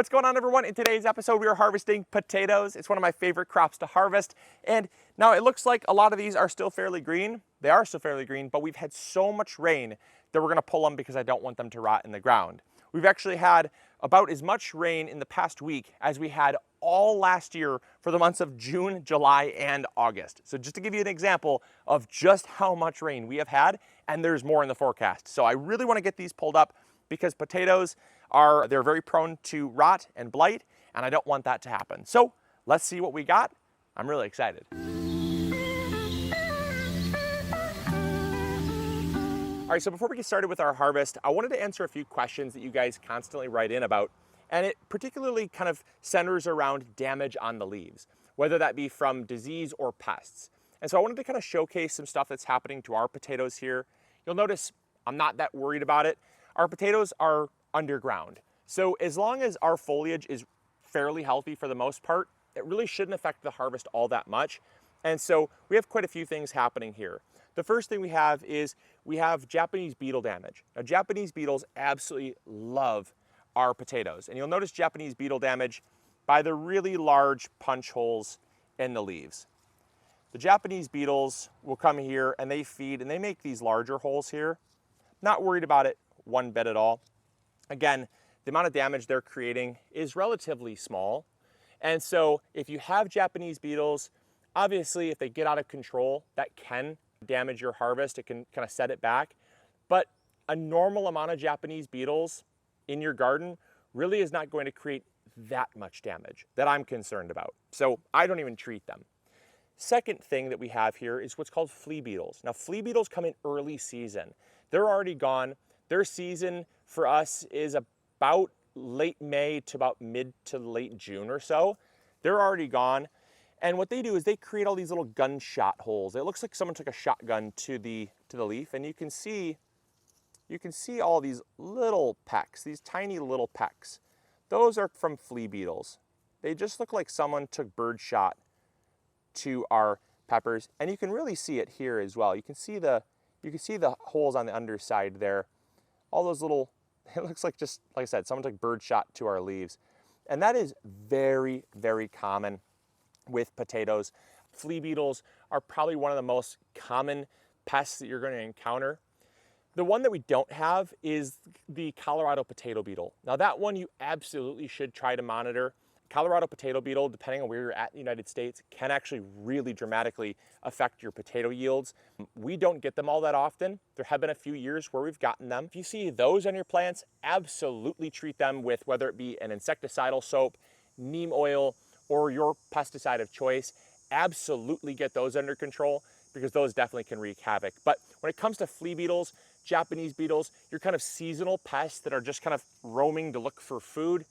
What's going on, everyone? In today's episode, we are harvesting potatoes. It's one of my favorite crops to harvest. And now it looks like a lot of these are still fairly green. They are still fairly green, but we've had so much rain that we're gonna pull them because I don't want them to rot in the ground. We've actually had about as much rain in the past week as we had all last year for the months of June, July, and August. So just to give you an example of just how much rain we have had, and there's more in the forecast. So I really wanna get these pulled up because potatoes they're very prone to rot and blight, and I don't want that to happen. So let's see what we got. I'm really excited. All right, so before we get started with our harvest, I wanted to answer a few questions that you guys constantly write in about, and it particularly kind of centers around damage on the leaves, whether that be from disease or pests. And so I wanted to kind of showcase some stuff that's happening to our potatoes here. You'll notice I'm not that worried about it. Our potatoes are underground. So as long as our foliage is fairly healthy for the most part, it really shouldn't affect the harvest all that much. And so we have quite a few things happening here. The first thing we have is we have Japanese beetle damage. Now, Japanese beetles absolutely love our potatoes. And you'll notice Japanese beetle damage by the really large punch holes in the leaves. The Japanese beetles will come here and they feed and they make these larger holes here. Not worried about it one bit at all. Again, the amount of damage they're creating is relatively small. And so if you have Japanese beetles, obviously if they get out of control, that can damage your harvest. It can kind of set it back. But a normal amount of Japanese beetles in your garden really is not going to create that much damage that I'm concerned about. So I don't even treat them. Second thing that we have here is what's called flea beetles. Now, flea beetles come in early season. They're already gone. Their season for us is about late May to about mid to late June or so. They're already gone. And what they do is they create all these little gunshot holes. It looks like someone took a shotgun to the leaf, and you can see all these little pecks, these tiny little pecks. Those are from flea beetles. They just look like someone took bird shot to our peppers, and you can really see it here as well. You can see the holes on the underside there. All those little, it looks like, just like I said, someone took bird shot to our leaves. And that is very, very common with potatoes. Flea beetles are probably one of the most common pests that you're going to encounter. The one that we don't have is the Colorado potato beetle. Now, that one you absolutely should try to monitor. Colorado potato beetle, depending on where you're at in the United States, can actually really dramatically affect your potato yields. We don't get them all that often. There have been a few years where we've gotten them. If you see those on your plants, absolutely treat them with whether it be an insecticidal soap, neem oil, or your pesticide of choice. Absolutely get those under control because those definitely can wreak havoc. But when it comes to flea beetles, Japanese beetles, your kind of seasonal pests that are just kind of roaming to look for food,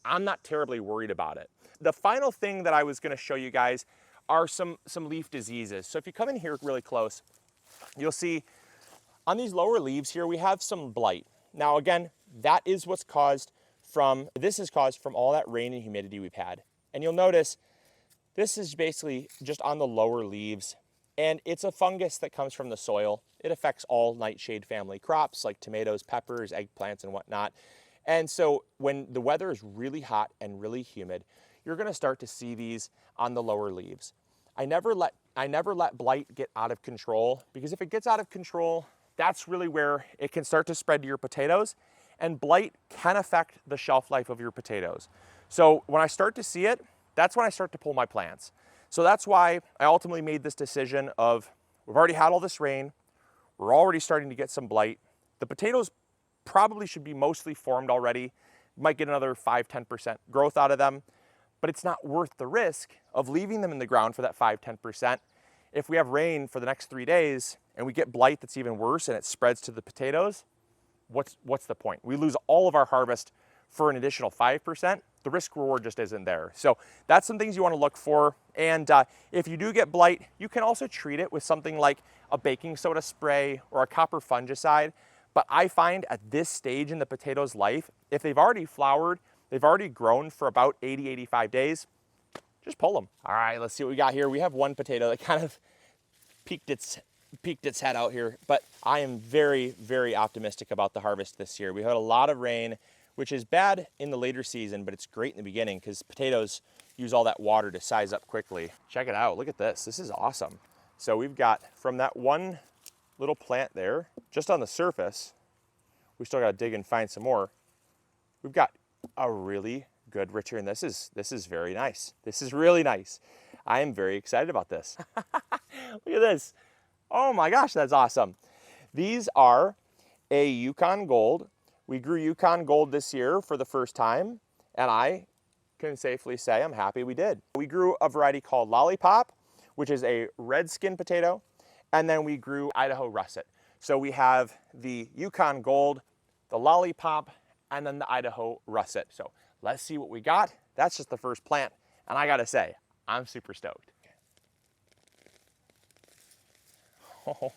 I'm not terribly worried about it. The final thing that I was gonna show you guys are some leaf diseases. So if you come in here really close, you'll see on these lower leaves here, we have some blight. Now again, that is what's caused from all that rain and humidity we've had. And you'll notice this is basically just on the lower leaves, and it's a fungus that comes from the soil. It affects all nightshade family crops like tomatoes, peppers, eggplants, and whatnot. And so when the weather is really hot and really humid, you're gonna start to see these on the lower leaves. I never let blight get out of control, because if it gets out of control, that's really where it can start to spread to your potatoes, and blight can affect the shelf life of your potatoes. So when I start to see it, that's when I start to pull my plants. So that's why I ultimately made this decision of, we've already had all this rain, we're already starting to get some blight. The potatoes probably should be mostly formed already. You might get another 5-10% growth out of them, but it's not worth the risk of leaving them in the ground for that 5-10%. If we have rain for the next 3 days and we get blight that's even worse and it spreads to the potatoes, what's the point? We lose all of our harvest for an additional 5%. The risk reward just isn't there. So that's some things you want to look for. And if you do get blight, you can also treat it with something like a baking soda spray or a copper fungicide. But I find at this stage in the potato's life, if they've already flowered, they've already grown for about 80-85 days, just pull them. All right, let's see what we got here. We have one potato that kind of peeked its head out here, but I am very, very optimistic about the harvest this year. We had a lot of rain. which is bad in the later season, but it's great in the beginning because potatoes use all that water to size up quickly. Check it out, look at this. This is awesome. So we've got from that one little plant there, just on the surface, we still gotta dig and find some more. We've got a really good return. This is very nice. This is really nice. I am very excited about this. Look at this. Oh my gosh, that's awesome. These are a Yukon Gold. We grew Yukon Gold this year for the first time, and I can safely say I'm happy we did. We grew a variety called Lollipop, which is a red skin potato, and then we grew Idaho Russet. So we have the Yukon Gold, the Lollipop, and then the Idaho Russet. So let's see what we got. That's just the first plant, and I gotta say, I'm super stoked. Oh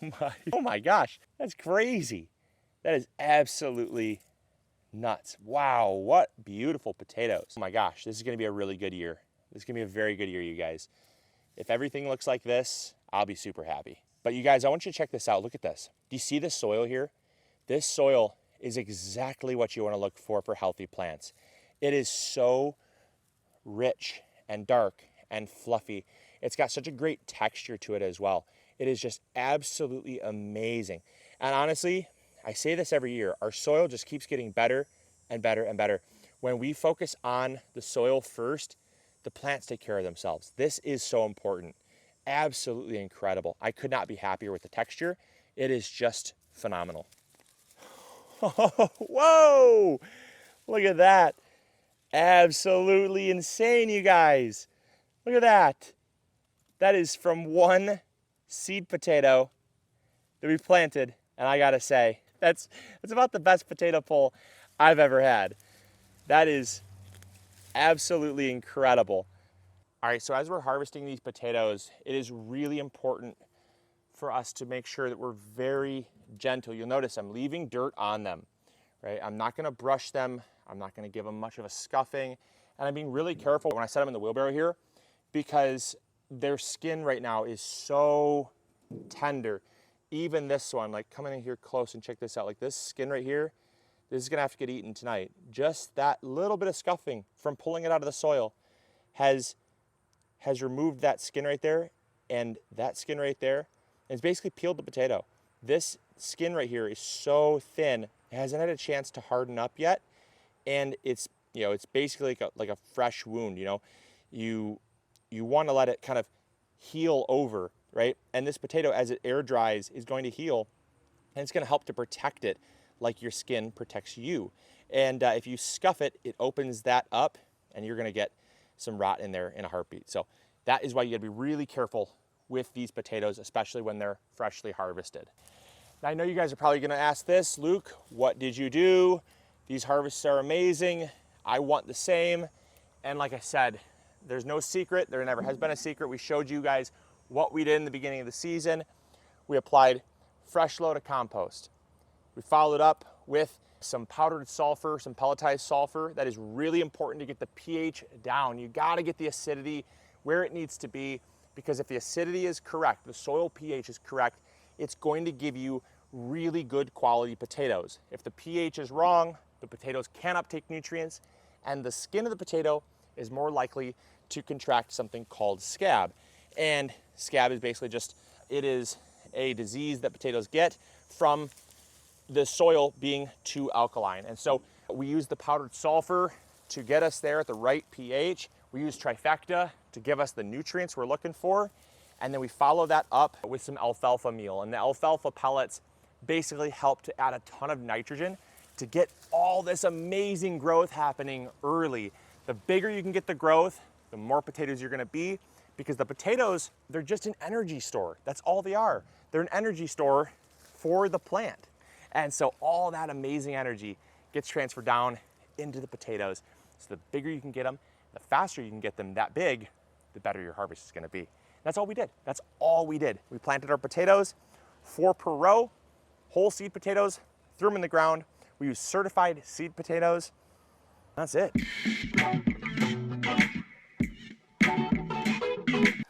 my gosh, that's crazy. That is absolutely nuts. Wow, what beautiful potatoes. Oh my gosh, this is gonna be a really good year. This is gonna be a very good year, you guys. If everything looks like this, I'll be super happy. But you guys, I want you to check this out. Look at this. Do you see this soil here? This soil is exactly what you wanna look for healthy plants. It is so rich and dark and fluffy. It's got such a great texture to it as well. It is just absolutely amazing. And honestly, I say this every year, our soil just keeps getting better and better and better. When we focus on the soil first, the plants take care of themselves. This is so important. Absolutely incredible. I could not be happier with the texture. It is just phenomenal. Whoa! Look at that. Absolutely insane, you guys. Look at that. That is from one seed potato that we planted, and I gotta say, that's about the best potato pull I've ever had. That is absolutely incredible. All right, so as we're harvesting these potatoes, it is really important for us to make sure that we're very gentle. You'll notice I'm leaving dirt on them, right? I'm not gonna brush them. I'm not gonna give them much of a scuffing. And I'm being really careful when I set them in the wheelbarrow here because their skin right now is so tender. Even this one, like come in here close and check this out. Like this skin right here, this is gonna have to get eaten tonight. Just that little bit of scuffing from pulling it out of the soil has removed that skin right there and that skin right there. And it's basically peeled the potato. This skin right here is so thin, it hasn't had a chance to harden up yet. And it's, you know, it's basically like a fresh wound, you know. You wanna let it kind of heal over, right? And this potato, as it air dries, is going to heal, and it's gonna help to protect it like your skin protects you. And if you scuff it, it opens that up, and you're gonna get some rot in there in a heartbeat. So that is why you gotta be really careful with these potatoes, especially when they're freshly harvested. Now, I know you guys are probably gonna ask this, Luke, what did you do? These harvests are amazing. I want the same. And like I said, there's no secret. There never has been a secret. We showed you guys what we did in the beginning of the season. We applied fresh load of compost. We followed up with some powdered sulfur, some pelletized sulfur. That is really important to get the pH down. You gotta get the acidity where it needs to be, because if the acidity is correct, the soil pH is correct, it's going to give you really good quality potatoes. If the pH is wrong, the potatoes can't uptake nutrients, and the skin of the potato is more likely to contract something called scab. And scab is basically just, it is a disease that potatoes get from the soil being too alkaline. And so we use the powdered sulfur to get us there at the right pH. We use trifecta to give us the nutrients we're looking for. And then we follow that up with some alfalfa meal. And the alfalfa pellets basically help to add a ton of nitrogen to get all this amazing growth happening early. The bigger you can get the growth, the more potatoes you're gonna be, because the potatoes, they're just an energy store. That's all they are. They're an energy store for the plant. And so all that amazing energy gets transferred down into the potatoes. So the bigger you can get them, the faster you can get them that big, the better your harvest is gonna be. That's all we did. That's all we did. We planted our potatoes, 4 per row, whole seed potatoes, threw them in the ground. We used certified seed potatoes. That's it.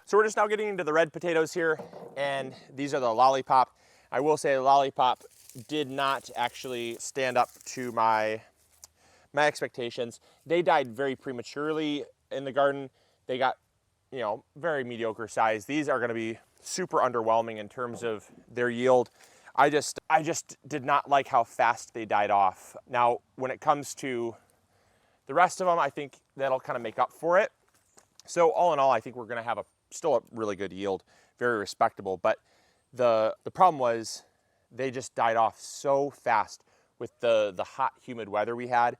So we're just now getting into the red potatoes here, and these are the Lollipop. I will say the Lollipop did not actually stand up to my my expectations. They died very prematurely in the garden. They got, you know, very mediocre size. These are gonna be super underwhelming in terms of their yield. I just did not like how fast they died off. Now, when it comes to the rest of them, I think that'll kind of make up for it. So all in all, I think we're gonna have still a really good yield, very respectable. But the problem was they just died off so fast with the hot, humid weather we had.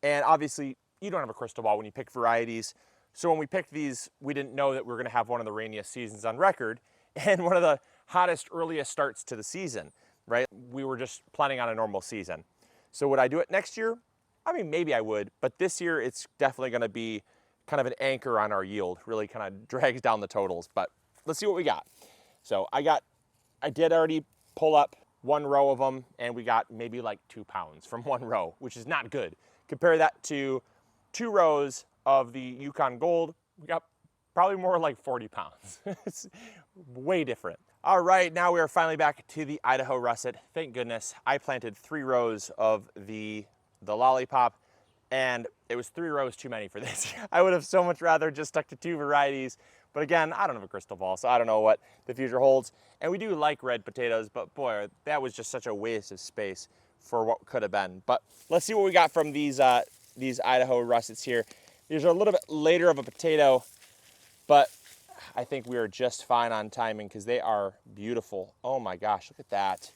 And obviously, you don't have a crystal ball when you pick varieties. So when we picked these, we didn't know that we were gonna have one of the rainiest seasons on record and one of the hottest, earliest starts to the season, right? We were just planning on a normal season. So would I do it next year? I mean, maybe I would, but this year it's definitely gonna be kind of an anchor on our yield, really kind of drags down the totals, but let's see what we got. So I did already pull up one row of them, and we got maybe like 2 pounds from one row, which is not good. Compare that to 2 rows of the Yukon Gold, we got probably more like 40 pounds. It's way different. All right, now we are finally back to the Idaho russet. Thank goodness. I planted 3 rows of the lollipop, and it was 3 rows too many for this. I would have so much rather just stuck to 2 varieties, but again, I don't have a crystal ball, so I don't know what the future holds. And we do like red potatoes, but boy, that was just such a waste of space for what could have been. But let's see what we got from these Idaho russets here. These are a little bit later of a potato, but I think we are just fine on timing because they are beautiful. Oh my gosh, look at that.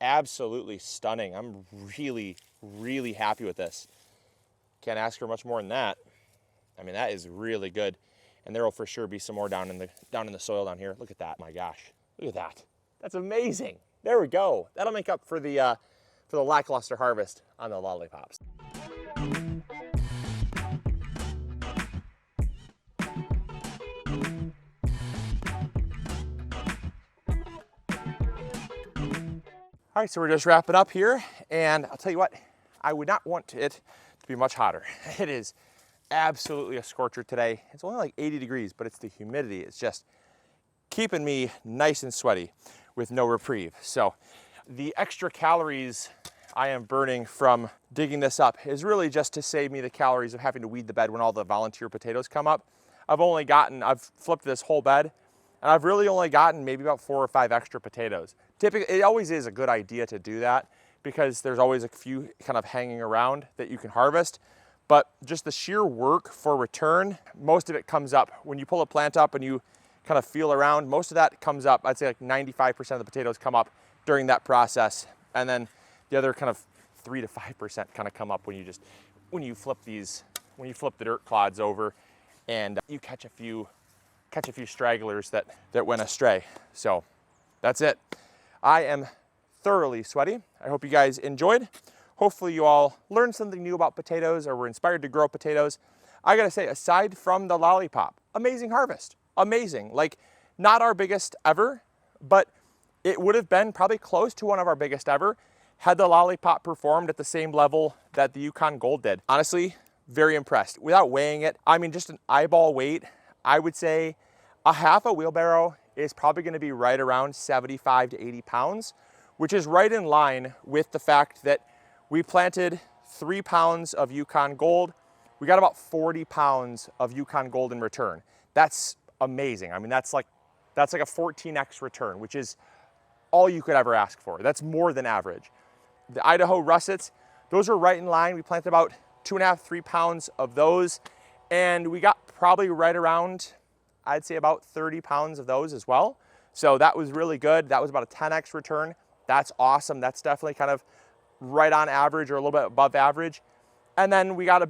Absolutely stunning. I'm really, really happy with this. Can't ask for much more than that. I mean, that is really good. And there will for sure be some more down in the soil down here. Look at that, my gosh. Look at that. That's amazing. There we go. That'll make up for the lackluster harvest on the lollipops. All right, so we're just wrapping up here, and I'll tell you what, I would not want it to be much hotter. It is absolutely a scorcher today. It's only like 80 degrees, but it's the humidity. It's just keeping me nice and sweaty with no reprieve. So the extra calories I am burning from digging this up is really just to save me the calories of having to weed the bed when all the volunteer potatoes come up. I've flipped this whole bed, and I've really only gotten maybe about 4 or 5 extra potatoes. Typically, it always is a good idea to do that because there's always a few kind of hanging around that you can harvest. But just the sheer work for return, most of it comes up. When you pull a plant up and you kind of feel around, most of that comes up. I'd say like 95% of the potatoes come up during that process. And then the other kind of 3 to 5% kind of come up when you flip the dirt clods over and you catch a few stragglers that went astray. So that's it. I am thoroughly sweaty. I hope you guys enjoyed. Hopefully you all learned something new about potatoes or were inspired to grow potatoes. I gotta say, aside from the lollipop, amazing harvest, amazing. Like, not our biggest ever, but it would have been probably close to one of our biggest ever had the lollipop performed at the same level that the Yukon Gold did. Honestly, very impressed. Without weighing it, I mean, just an eyeball weight, I would say a half a wheelbarrow is probably gonna be right around 75 to 80 pounds, which is right in line with the fact that we planted 3 pounds of Yukon Gold. We got about 40 pounds of Yukon Gold in return. That's amazing. I mean, that's like a 14x return, which is all you could ever ask for. That's more than average. The Idaho russets, those are right in line. We planted about 2.5, 3 pounds of those, and we got probably right around, I'd say about 30 pounds of those as well. So that was really good. That was about a 10x return. That's awesome. That's definitely kind of right on average or a little bit above average. And then we got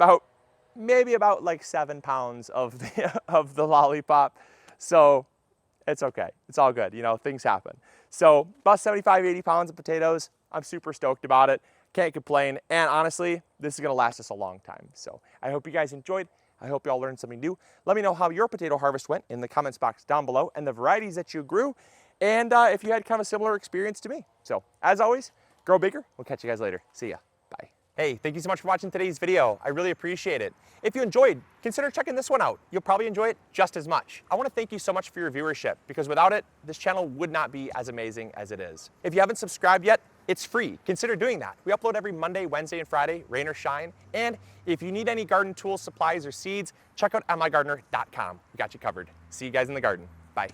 maybe about like 7 pounds of the lollipop. So it's okay. It's all good. You know, things happen. So about 75, 80 pounds of potatoes. I'm super stoked about it. Can't complain. And honestly, this is going to last us a long time. So I hope you guys enjoyed. I hope you all learned something new. Let me know how your potato harvest went in the comments box down below and the varieties that you grew. And if you had kind of a similar experience to me. So as always, grow bigger. We'll catch you guys later. See ya. Bye. Hey, thank you so much for watching today's video. I really appreciate it. If you enjoyed, consider checking this one out. You'll probably enjoy it just as much. I want to thank you so much for your viewership because without it, this channel would not be as amazing as it is. If you haven't subscribed yet, It's free. Consider doing that. We upload every Monday, Wednesday, and Friday, rain or shine. And if you need any garden tools, supplies, or seeds, check out MIgardener.com. We got you covered. See you guys in the garden. Bye.